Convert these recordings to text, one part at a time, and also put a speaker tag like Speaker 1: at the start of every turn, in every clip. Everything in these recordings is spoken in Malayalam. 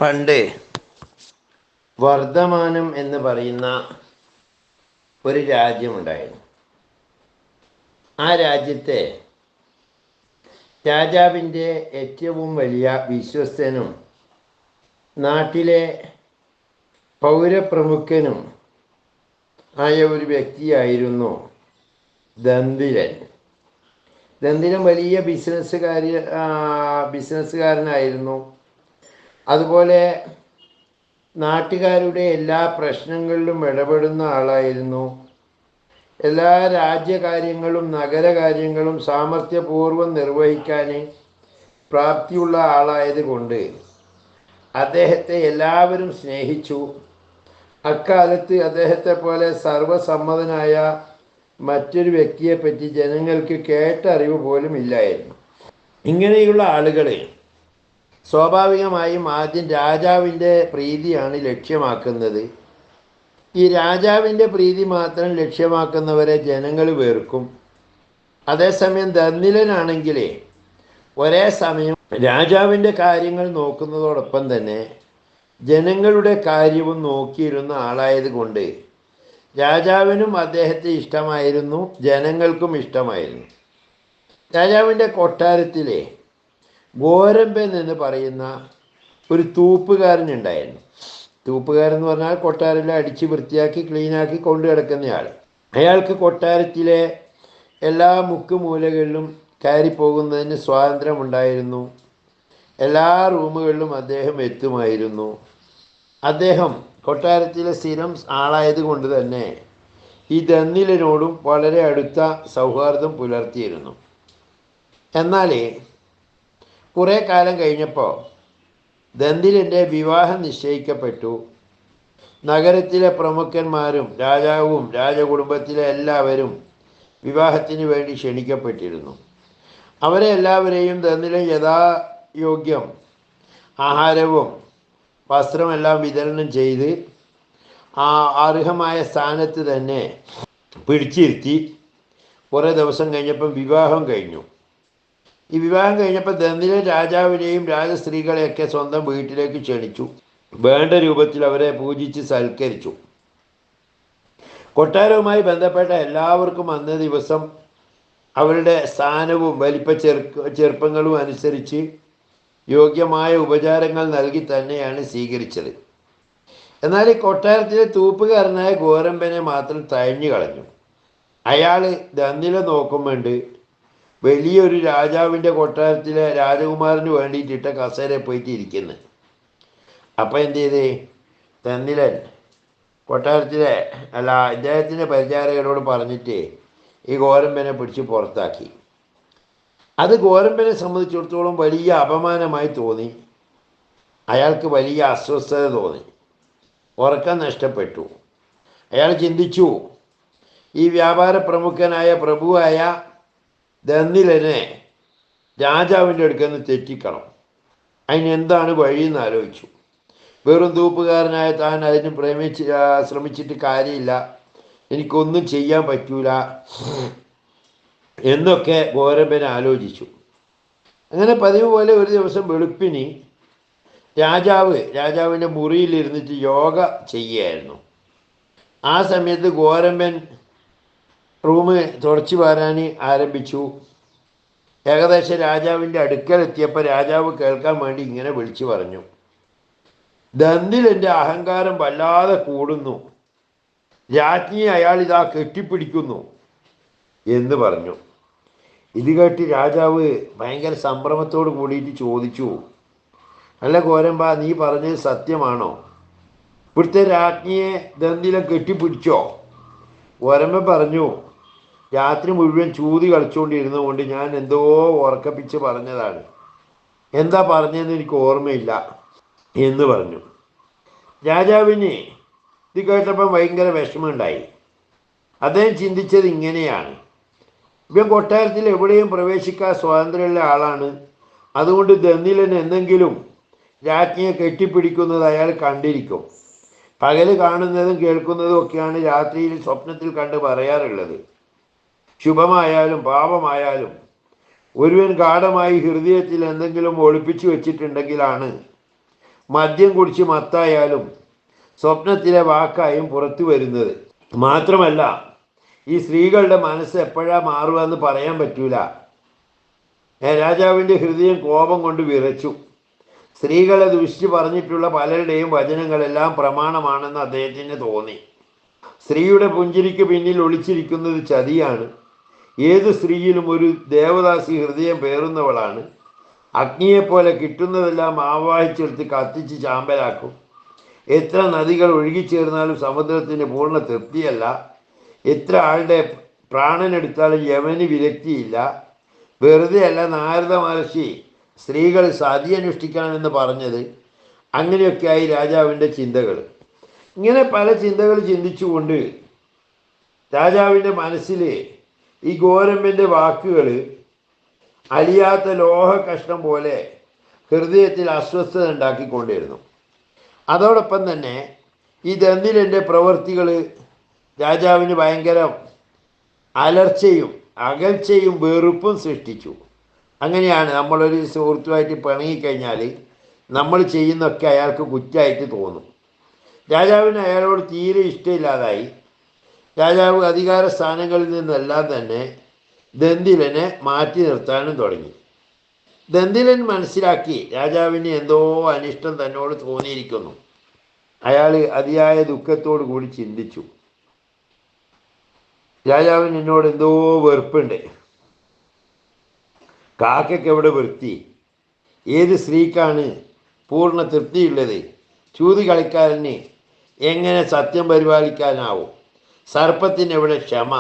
Speaker 1: പണ്ട് വർദ്ധമാനം എന്ന് പറയുന്ന ഒരു രാജ്യമുണ്ടായിരുന്നു. ആ രാജ്യത്തെ രാജാവിൻ്റെ ഏറ്റവും വലിയ വിശ്വസ്തനും നാട്ടിലെ പൗരപ്രമുഖനും ആയ ഒരു വ്യക്തിയായിരുന്നു ദന്തിലൻ. ദന്തിലൻ വലിയ ബിസിനസ്സുകാരനായിരുന്നു. അതുപോലെ നാട്ടുകാരുടെ എല്ലാ പ്രശ്നങ്ങളിലും ഇടപെടുന്ന ആളായിരുന്നു. എല്ലാ രാജ്യകാര്യങ്ങളും നഗരകാര്യങ്ങളും സാമർഥ്യപൂർവ്വം നിർവഹിക്കാൻ പ്രാപ്തിയുള്ള ആളായതുകൊണ്ട് അദ്ദേഹത്തെ എല്ലാവരും സ്നേഹിച്ചു. അക്കാലത്ത് അദ്ദേഹത്തെ പോലെ സർവസമ്മതനായ മറ്റൊരു വ്യക്തിയെപ്പറ്റി ജനങ്ങൾക്ക് കേട്ടറിവ് പോലും ഇല്ലായിരുന്നു. ഇങ്ങനെയുള്ള ആളുകൾ സ്വാഭാവികമായും ആദ്യം രാജാവിൻ്റെ പ്രീതിയാണ് ലക്ഷ്യമാക്കുന്നത്. ഈ രാജാവിൻ്റെ പ്രീതി മാത്രം ലക്ഷ്യമാക്കുന്നവരെ ജനങ്ങൾ വെറുക്കും. അതേസമയം ദന്തിലനാണെങ്കിൽ ഒരേ സമയം രാജാവിൻ്റെ കാര്യങ്ങൾ നോക്കുന്നതോടൊപ്പം തന്നെ ജനങ്ങളുടെ കാര്യവും നോക്കിയിരുന്ന ആളായത് കൊണ്ട് രാജാവിനും അദ്ദേഹത്തെ ഇഷ്ടമായിരുന്നു, ജനങ്ങൾക്കും ഇഷ്ടമായിരുന്നു. രാജാവിൻ്റെ കൊട്ടാരത്തിലെ ഗോരമ്പൻ എന്ന് പറയുന്ന ഒരു തൂപ്പുകാരനുണ്ടായിരുന്നു. തൂപ്പുകാരൻ എന്ന് പറഞ്ഞാൽ കൊട്ടാരമെല്ലാം അടിച്ച് വൃത്തിയാക്കി ക്ലീനാക്കി കൊണ്ടു കിടക്കുന്നയാൾ. അയാൾക്ക് കൊട്ടാരത്തിലെ എല്ലാ മുക്കുമൂലകളിലും കയറിപ്പോകുന്നതിന് സ്വാതന്ത്ര്യമുണ്ടായിരുന്നു. എല്ലാ റൂമുകളിലും അദ്ദേഹം എത്തുമായിരുന്നു. അദ്ദേഹം കൊട്ടാരത്തിലെ സ്ഥിരം ആളായത് കൊണ്ട് തന്നെ ഈ ദന്തിലനോടും വളരെ അടുത്ത സൗഹാർദ്ദം പുലർത്തിയിരുന്നു. എന്നാൽ കുറേ കാലം കഴിഞ്ഞപ്പോൾ ദന്തിലൻ്റെ വിവാഹം നിശ്ചയിക്കപ്പെട്ടു. നഗരത്തിലെ പ്രമുഖന്മാരും രാജാവും രാജകുടുംബത്തിലെ എല്ലാവരും വിവാഹത്തിന് വേണ്ടി ക്ഷണിക്കപ്പെട്ടിരുന്നു. അവരെ എല്ലാവരെയും ദന്തിലൻ യഥായോഗ്യം ആഹാരവും വസ്ത്രമെല്ലാം വിതരണം ചെയ്ത് ആ അർഹമായ സ്ഥാനത്ത് തന്നെ പിടിച്ചിരുത്തി. കുറേ ദിവസം കഴിഞ്ഞപ്പം വിവാഹം കഴിഞ്ഞു. ഈ വിവാഹം കഴിഞ്ഞപ്പോൾ ദന്തിലൻ രാജാവിനെയും രാജസ്ത്രീകളെയൊക്കെ സ്വന്തം വീട്ടിലേക്ക് ക്ഷണിച്ചു. വേണ്ട രൂപത്തിൽ അവരെ പൂജിച്ച് സൽക്കരിച്ചു. കൊട്ടാരവുമായി ബന്ധപ്പെട്ട എല്ലാവർക്കും അന്നേ ദിവസം അവരുടെ സ്ഥാനവും ചെറുപ്പങ്ങളും അനുസരിച്ച് യോഗ്യമായ ഉപചാരങ്ങൾ നൽകി തന്നെയാണ് സ്വീകരിച്ചത്. എന്നാൽ ഈ കൊട്ടാരത്തിലെ തൂപ്പുകാരനായ ഗോരമ്പനെ മാത്രം തഴഞ്ഞു കളഞ്ഞു. അയാൾ ദന്തിലൻ നോക്കുമ്പോണ്ട് വലിയൊരു രാജാവിൻ്റെ കൊട്ടാരത്തിലെ രാജകുമാരന് വേണ്ടിയിട്ടിട്ട കസേരയിൽ പോയിട്ട് ഇരിക്കുന്നു. അപ്പം എന്ത് ചെയ്ത് ദന്തിലൻ കൊട്ടാരത്തിലെ ഇദ്ദേഹത്തിൻ്റെ പരിചാരകരോട് പറഞ്ഞിട്ട് ഈ ഗോരമ്പനെ പിടിച്ച് പുറത്താക്കി. അത് ഗോരമ്പനെ സംബന്ധിച്ചിടത്തോളം വലിയ അപമാനമായി തോന്നി. അയാൾക്ക് വലിയ അസ്വസ്ഥത തോന്നി, ഉറക്കം നഷ്ടപ്പെട്ടു. അയാൾ ചിന്തിച്ചു, ഈ വ്യാപാര പ്രമുഖനായ പ്രഭുവായ ദന്തിലനെ രാജാവിൻ്റെ അടുക്കൽ നിന്ന് തെറ്റിക്കണം. അതിനെന്താണ് വഴിയെന്ന് ആലോചിച്ചു. വെറും തൂപ്പുകാരനായ താൻ അതിന് ശ്രമിച്ചിട്ട് കാര്യമില്ല, എനിക്കൊന്നും ചെയ്യാൻ പറ്റൂല എന്നൊക്കെ ഗോരമ്പൻ ആലോചിച്ചു. അങ്ങനെ പതിവ് പോലെ ഒരു ദിവസം വെളുപ്പിന് രാജാവിൻ്റെ മുറിയിലിരുന്നിട്ട് യോഗ ചെയ്യുകയായിരുന്നു. ആ സമയത്ത് ഗോരമ്പൻ റൂമ് തുടച്ചു വാരാൻ ആരംഭിച്ചു. ഏകദേശം രാജാവിൻ്റെ അടുക്കലെത്തിയപ്പോൾ രാജാവ് കേൾക്കാൻ വേണ്ടി ഇങ്ങനെ വിളിച്ചു പറഞ്ഞു, ദന്തിലൻ്റെ അഹങ്കാരം വല്ലാതെ കൂടുന്നു, രാജ്ഞിയെ അയാൾ ഇതാ കെട്ടിപ്പിടിക്കുന്നു എന്ന് പറഞ്ഞു. ഇത് കേട്ട് രാജാവ് ഭയങ്കര സംഭ്രമത്തോട് കൂടിയിട്ട് ചോദിച്ചു, അല്ല ഗോരമ്പ, നീ പറഞ്ഞത് സത്യമാണോ? ഇവിടുത്തെ രാജ്ഞിയെ ദന്തിലൻ കെട്ടിപ്പിടിച്ചോ? ഗോരമ്പൻ പറഞ്ഞു, രാത്രി മുഴുവൻ ചൂതി കളിച്ചുകൊണ്ടിരുന്നതുകൊണ്ട് ഞാൻ എന്തോ ഉറക്കപ്പിച്ച് പറഞ്ഞതാണ്, എന്താ പറഞ്ഞതെന്ന് എനിക്ക് ഓർമ്മയില്ല എന്ന് പറഞ്ഞു. രാജാവിന് ഇത് കേട്ടപ്പം ഭയങ്കര വിഷമമുണ്ടായി. അദ്ദേഹം ചിന്തിച്ചത് ഇങ്ങനെയാണ്, ഇവൻ കൊട്ടാരത്തിൽ എവിടെയും പ്രവേശിക്കാൻ സ്വാതന്ത്ര്യമുള്ള ആളാണ്. അതുകൊണ്ട് ദന്തിലൻ എന്തെങ്കിലും രാജ്ഞിയെ കെട്ടിപ്പിടിക്കുന്നത് അയാൾ കണ്ടിരിക്കും. പകല് കാണുന്നതും കേൾക്കുന്നതും ഒക്കെയാണ് രാത്രിയിൽ സ്വപ്നത്തിൽ കണ്ട് പറയാറുള്ളത്. ശുഭമായാലും പാപമായാലും ഒരുവൻ ഗാഢമായി ഹൃദയത്തിൽ എന്തെങ്കിലും ഒളിപ്പിച്ചു വെച്ചിട്ടുണ്ടെങ്കിലാണ് മദ്യം കുടിച്ച് മത്തായാലും സ്വപ്നത്തിലെ വാക്കായും പുറത്തു വരുന്നത്. മാത്രമല്ല, ഈ സ്ത്രീകളുടെ മനസ്സ് എപ്പോഴാണ് മാറുകയെന്ന് പറയാൻ പറ്റൂല. രാജാവിൻ്റെ ഹൃദയം കോപം കൊണ്ട് വിറച്ചു. സ്ത്രീകളെ ദുഷിച്ച് പറഞ്ഞിട്ടുള്ള പലരുടെയും വചനങ്ങളെല്ലാം പ്രമാണമാണെന്ന് അദ്ദേഹത്തിന് തോന്നി. സ്ത്രീയുടെ പുഞ്ചിരിക്ക് പിന്നിൽ ഒളിച്ചിരിക്കുന്നത് ചതിയാണ്. ഏത് സ്ത്രീയിലും ഒരു ദേവദാസി ഹൃദയം പേറുന്നവളാണ്. അഗ്നിയെപ്പോലെ കിട്ടുന്നതെല്ലാം ആവാഹിച്ചെടുത്ത് കത്തിച്ച് ചാമ്പലാക്കും. എത്ര നദികൾ ഒഴുകിച്ചേർന്നാലും സമുദ്രത്തിന് പൂർണ്ണ തൃപ്തിയല്ല. എത്ര ആളുടെ പ്രാണനെടുത്താലും യമന് വിരക്തിയില്ല. വെറുതെ അല്ല നാരദ മഹർഷി സ്ത്രീകൾ സതി അനുഷ്ഠിക്കണമെന്ന് പറഞ്ഞത്. അങ്ങനെയൊക്കെയായി രാജാവിൻ്റെ ചിന്തകൾ. ഇങ്ങനെ പല ചിന്തകൾ ചിന്തിച്ചുകൊണ്ട് രാജാവിൻ്റെ മനസ്സിൽ ഈ ഗോരമ്പൻ്റെ വാക്കുകൾ അലിയാത്ത ലോഹ കഷ്ണം പോലെ ഹൃദയത്തിൽ അസ്വസ്ഥത ഉണ്ടാക്കിക്കൊണ്ടിരുന്നു. അതോടൊപ്പം തന്നെ ഈ ദന്തിലൻ്റെ പ്രവൃത്തികൾ രാജാവിന് ഭയങ്കര അലർച്ചയും അകൽച്ചയും വെറുപ്പും സൃഷ്ടിച്ചു. അങ്ങനെയാണ് നമ്മളൊരു സുഹൃത്തുമായിട്ട് പിണങ്ങിക്കഴിഞ്ഞാൽ നമ്മൾ ചെയ്യുന്നതൊക്കെ അയാൾക്ക് കുറ്റമായിട്ട് തോന്നും. രാജാവിന് അയാളോട് തീരെ ഇഷ്ടമില്ലാതായി. രാജാവ് അധികാര സ്ഥാനങ്ങളിൽ നിന്നെല്ലാം തന്നെ ദന്തിലനെ മാറ്റി നിർത്താനും തുടങ്ങി. ദന്തിലൻ മനസ്സിലാക്കി രാജാവിന് എന്തോ അനിഷ്ടം തന്നോട് തോന്നിയിരിക്കുന്നു. അയാൾ അതിയായ ദുഃഖത്തോടു കൂടി ചിന്തിച്ചു, രാജാവിന് എന്നോട് എന്തോ വെറുപ്പുണ്ട്. കാക്കയ്ക്ക് എവിടെ വൃത്തി? ഏത് സ്ത്രീക്കാണ് പൂർണ്ണ തൃപ്തിയുള്ളത്? ചൂതി കളിക്കാരന് എങ്ങനെ സത്യം പരിപാലിക്കാനാവും? സർപ്പത്തിന് എവിടെ ക്ഷമ?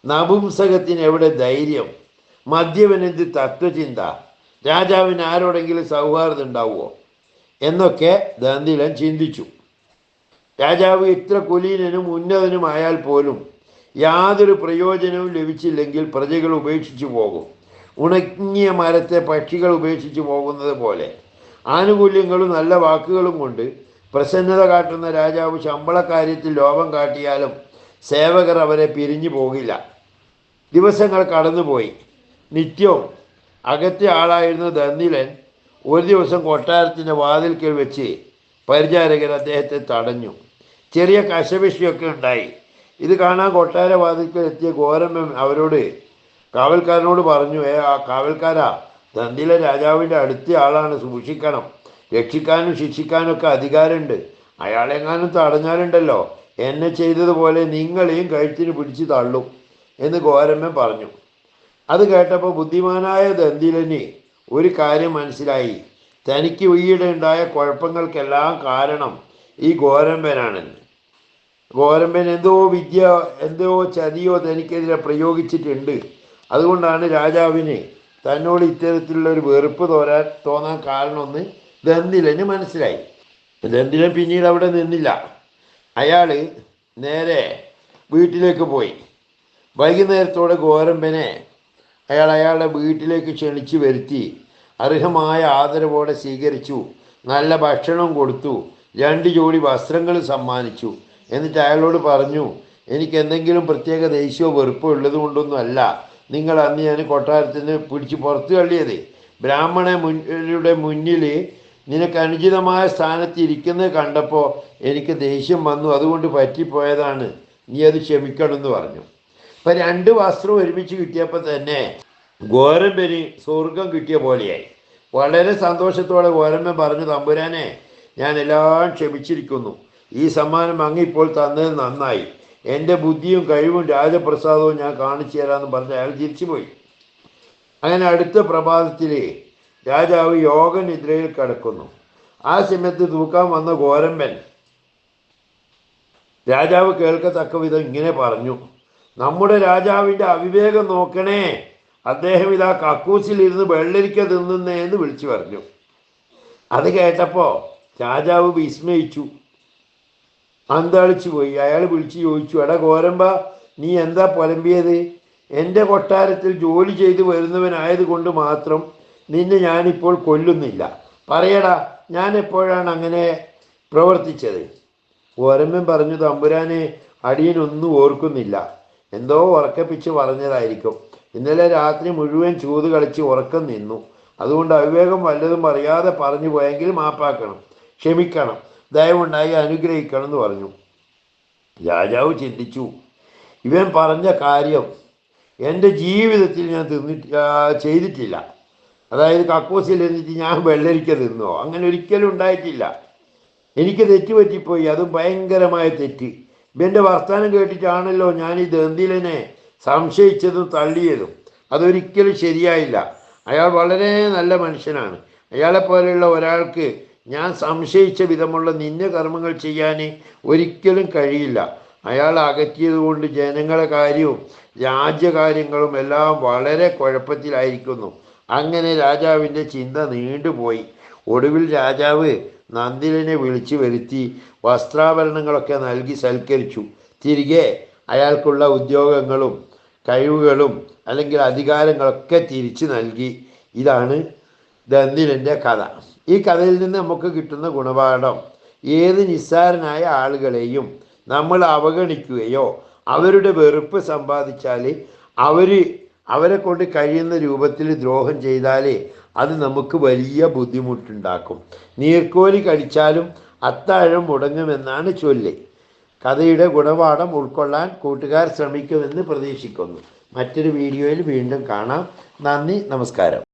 Speaker 1: നപുംസകത്തിന് എവിടെ ധൈര്യം? മദ്യവനെന്ത് തത്വചിന്ത? രാജാവിന് ആരോടെങ്കിലും സൗഹാർദ്ദം ഉണ്ടാവുമോ എന്നൊക്കെ ദന്തിലൻ ചിന്തിച്ചു. രാജാവ് ഇത്ര കുലീനനും ഉന്നതനുമായാൽ പോലും യാതൊരു പ്രയോജനവും ലഭിച്ചില്ലെങ്കിൽ പ്രജകൾ ഉപേക്ഷിച്ചു പോകും. ഉണങ്ങിയ മരത്തെ പക്ഷികൾ ഉപേക്ഷിച്ചു പോകുന്നത് പോലെ. ആനുകൂല്യങ്ങളും നല്ല വാക്കുകളും കൊണ്ട് പ്രസന്നത കാട്ടുന്ന രാജാവ് ശമ്പളക്കാര്യത്തിൽ ലോപം കാട്ടിയാലും സേവകർ അവരെ പിരിഞ്ഞു പോകില്ല. ദിവസങ്ങൾ കടന്നുപോയി. നിത്യവും അകത്തെ ആളായിരുന്ന ദന്തിലൻ ഒരു ദിവസം കൊട്ടാരത്തിൻ്റെ വാതിൽക്കൽ വെച്ച് പരിചാരകർ അദ്ദേഹത്തെ തടഞ്ഞു. ചെറിയ കശപിശയൊക്കെ ഉണ്ടായി. ഇത് കാണാൻ കൊട്ടാര വാതിൽക്കൽ എത്തിയ ഗോരമ്പൻ അവരോട് കാവൽക്കാരനോട് പറഞ്ഞു, ആ കാവൽക്കാരാ, ദന്തില രാജാവിൻ്റെ അടുത്ത ആളാണ്, സൂക്ഷിക്കണം. രക്ഷിക്കാനും ശിക്ഷിക്കാനും ഒക്കെ അധികാരമുണ്ട്. അയാളെങ്ങാനും തടഞ്ഞാലുണ്ടല്ലോ എന്നെ ചെയ്തതുപോലെ നിങ്ങളെയും കഴുത്തിന് പിടിച്ച് തള്ളും എന്ന് ഗോരമ്പൻ പറഞ്ഞു. അത് കേട്ടപ്പോൾ ബുദ്ധിമാനായ ദന്തിലന് ഒരു കാര്യം മനസ്സിലായി. തനിക്ക് ഈയിടെ ഉണ്ടായ കുഴപ്പങ്ങൾക്കെല്ലാം കാരണം ഈ ഗോരമ്പനാണെന്ന്. ഗോരമ്പൻ എന്തോ ചതിയോ തനിക്കെതിരെ പ്രയോഗിച്ചിട്ടുണ്ട്. അതുകൊണ്ടാണ് രാജാവിന് തന്നോട് ഇത്തരത്തിലുള്ള ഒരു വെറുപ്പ് തോന്നാൻ കാരണമെന്ന് ദന്തിലന് മനസ്സിലായി. ദന്തിലൻ പിന്നീട് അവിടെ നിന്നില്ല. അയാൾ നേരെ വീട്ടിലേക്ക് പോയി. വൈകുന്നേരത്തോടെ ഗോരമ്പനെ അയാളുടെ വീട്ടിലേക്ക് ക്ഷണിച്ചു വരുത്തി അർഹമായ ആദരവോടെ സ്വീകരിച്ചു. നല്ല ഭക്ഷണം കൊടുത്തു. 2 ജോഡി വസ്ത്രങ്ങൾ സമ്മാനിച്ചു. എന്നിട്ട് അയാളോട് പറഞ്ഞു, എനിക്ക് എന്തെങ്കിലും പ്രത്യേക ദേഷ്യമോ വെറുപ്പോ ഉള്ളത് കൊണ്ടൊന്നുമല്ല നിങ്ങൾ അന്ന് ഞാൻ കൊട്ടാരത്തിന് പിടിച്ച് പുറത്തു തള്ളിയത്. ബ്രാഹ്മണരുടെ മുന്നിൽ നിനക്ക് അനുചിതമായ സ്ഥാനത്ത് ഇരിക്കുന്നത് കണ്ടപ്പോൾ എനിക്ക് ദേഷ്യം വന്നു. അതുകൊണ്ട് പറ്റിപ്പോയതാണ്. നീ അത് ക്ഷമിക്കണമെന്ന് പറഞ്ഞു. അപ്പം 2 വസ്ത്രം ഒരുമിച്ച് കിട്ടിയപ്പോൾ തന്നെ ഗോരമ്പന് സ്വർഗം കിട്ടിയ പോലെയായി. വളരെ സന്തോഷത്തോടെ ഗോരമ്പൻ പറഞ്ഞു, തമ്പുരാനെ, ഞാൻ എല്ലാം ക്ഷമിച്ചിരിക്കുന്നു. ഈ സമ്മാനം അങ്ങിപ്പോൾ തന്നത് നന്നായി. എൻ്റെ ബുദ്ധിയും കഴിവും രാജപ്രസാദവും ഞാൻ കാണിച്ചു തരാമെന്ന് പറഞ്ഞ് അയാൾ തിരിച്ചുപോയി. അങ്ങനെ അടുത്ത പ്രഭാതത്തിൽ രാജാവ് യോഗനിദ്രയിൽ കിടക്കുന്നു. ആ സമയത്ത് തൂക്കാൻ വന്ന ഗോരമ്പൻ രാജാവ് കേൾക്കത്തക്ക വിധം ഇങ്ങനെ പറഞ്ഞു, നമ്മുടെ രാജാവിൻ്റെ അവിവേകം നോക്കണേ, അദ്ദേഹം ഇതാ കക്കൂസിലിരുന്ന് വെള്ളരിക്ക തിന്നുന്നേ എന്ന് വിളിച്ചു പറഞ്ഞു. അത് കേട്ടപ്പോൾ രാജാവ് വിസ്മയിച്ചു, അന്തളിച്ചു പോയി. അയാൾ വിളിച്ചു ചോദിച്ചു, എടാ ഗോരമ്പ, നീ എന്താ പുലമ്പിയത്? എൻ്റെ കൊട്ടാരത്തിൽ ജോലി ചെയ്ത് വരുന്നവനായതുകൊണ്ട് മാത്രം നിന്നെ ഞാനിപ്പോൾ കൊല്ലുന്നില്ല. പറയടാ, ഞാൻ എപ്പോഴാണ് അങ്ങനെ പ്രവർത്തിച്ചത്? ഗോരമ്പൻ പറഞ്ഞു, തമ്പുരാനെ, അടിയനൊന്നും ഓർക്കുന്നില്ല. എന്തോ ഉറക്കപ്പിച്ച് പറഞ്ഞതായിരിക്കും. ഇന്നലെ രാത്രി മുഴുവൻ ചൂത് കളിച്ച് ഉറക്കം നിന്നു. അതുകൊണ്ട് അവിവേകം വല്ലതും അറിയാതെ പറഞ്ഞു പോയെങ്കിൽ മാപ്പാക്കണം. ക്ഷമിക്കണം, ദയവുണ്ടായി അനുഗ്രഹിക്കണം എന്ന് പറഞ്ഞു. രാജാവ് ചിന്തിച്ചു, ഇവൻ പറഞ്ഞ കാര്യം എൻ്റെ ജീവിതത്തിൽ ഞാൻ ചെയ്തിട്ടില്ല. അതായത് കക്കൂസിൽ എന്നിട്ട് ഞാൻ വെള്ളരിക്ക തിന്നോ, അങ്ങനെ ഒരിക്കലും ഉണ്ടായിട്ടില്ല. എനിക്ക് തെറ്റുപറ്റിപ്പോയി, അതും ഭയങ്കരമായ തെറ്റ്. ഇവൻ്റെ വർത്തമാനം കേട്ടിട്ടാണല്ലോ ഞാൻ ഈ ദന്തിലനെ സംശയിച്ചതും തള്ളിയതും. അതൊരിക്കലും ശരിയായില്ല. അയാൾ വളരെ നല്ല മനുഷ്യനാണ്. അയാളെപ്പോലെയുള്ള ഒരാൾക്ക് ഞാൻ സംശയിച്ച വിധമുള്ള നിന്യ കർമ്മങ്ങൾ ചെയ്യാൻ ഒരിക്കലും കഴിയില്ല. അയാൾ അകറ്റിയത് കൊണ്ട് ജനങ്ങളെ കാര്യവും രാജ്യകാര്യങ്ങളും എല്ലാം വളരെ കുഴപ്പത്തിലായിരിക്കുന്നു. അങ്ങനെ രാജാവിൻ്റെ ചിന്ത നീണ്ടുപോയി. ഒടുവിൽ രാജാവ് നന്ദിലനെ വിളിച്ചു വരുത്തി വസ്ത്രാഭരണങ്ങളൊക്കെ നൽകി സൽക്കരിച്ചു. തിരികെ അയാൾക്കുള്ള ഉദ്യോഗങ്ങളും കഴിവുകളും അല്ലെങ്കിൽ അധികാരങ്ങളൊക്കെ തിരിച്ചു നൽകി. ഇതാണ് ദന്തിലൻ്റെ കഥ. ഈ കഥയിൽ നിന്ന് നമുക്ക് കിട്ടുന്ന ഗുണപാഠം, ഏത് നിസ്സാരനായ ആളുകളെയും നമ്മൾ അവഗണിക്കുകയോ അവരുടെ വെറുപ്പ് സമ്പാദിച്ചാൽ അവരെ കൊണ്ട് കഴിയുന്ന രൂപത്തിൽ ദ്രോഹം ചെയ്താൽ അത് നമുക്ക് വലിയ ബുദ്ധിമുട്ടുണ്ടാക്കും. നീർക്കോലി കടിച്ചാലും അത്താഴം മുടങ്ങുമെന്നാണ് ചൊല്ല്. കഥയുടെ ഗുണപാഠം ഉൾക്കൊള്ളാൻ കൂട്ടുകാർ ശ്രമിക്കുമെന്ന് പ്രതീക്ഷിക്കുന്നു. മറ്റൊരു വീഡിയോയിൽ വീണ്ടും കാണാം. നന്ദി, നമസ്കാരം.